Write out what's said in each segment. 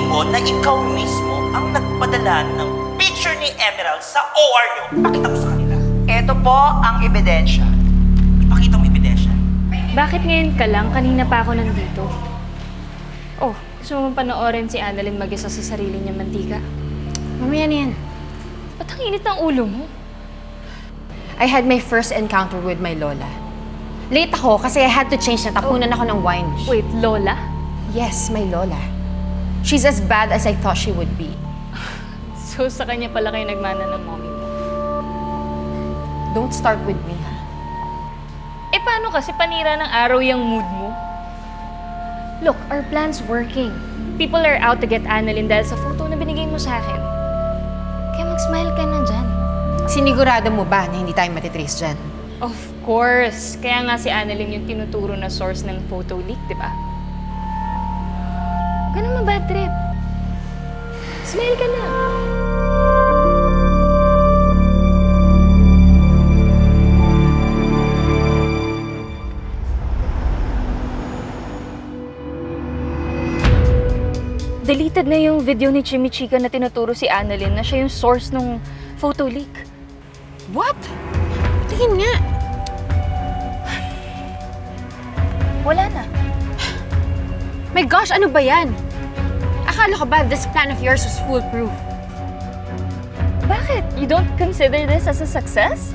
ko na ikaw mismo ang nagpadala ng picture ni Emerald sa OR nyo. Pakita mo sa kanila. Ito po ang ebidensya. Ipakita mo ebidensya. Bakit ngayon ka lang? Kanina pa ako nandito. Oh, gusto mo panoorin si Annalyn mag-isa sa sarili niyang mantika? Mamaya na yan. Ba't ang init ng ulo mo? I had my first encounter with my lola. Late ako kasi I had to change. Natapunan ako ng wine. Wait, Lola? Yes, my lola. She's as bad as I thought she would be. So sa kanya pala kayo nagmana ng mommy mo? Don't start with me, ha? Eh paano kasi panira ng araw yung mood mo? Look, our plan's working. People are out to get Annalyn dahil sa photo na binigay mo sa akin. Kaya mag-smile ka na dyan. Sinigurado mo ba na hindi tayo matitrace dyan? Of course. Kaya nga si Annalyn yung tinuturo na source ng photo leak, di ba? Huwag ka naman bad trip. Smile ka na. Deleted na yung video ni Chimichika na tinuturo si Annalyn na siya yung source ng photo leak. What? Tingin nga. Wala na. My gosh, ano ba yan? Akala ko ba this plan of yours was foolproof? Bakit? You don't consider this as a success?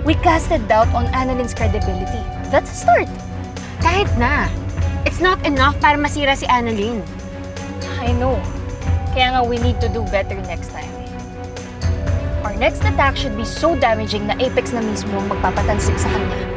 We casted doubt on Annalyn's credibility. That's a start. Kahit na. It's not enough para masira si Annalyn. I know. Kaya nga we need to do better next time. Our next attack should be so damaging na Apex na mismo ang magpapatansik sa kanya.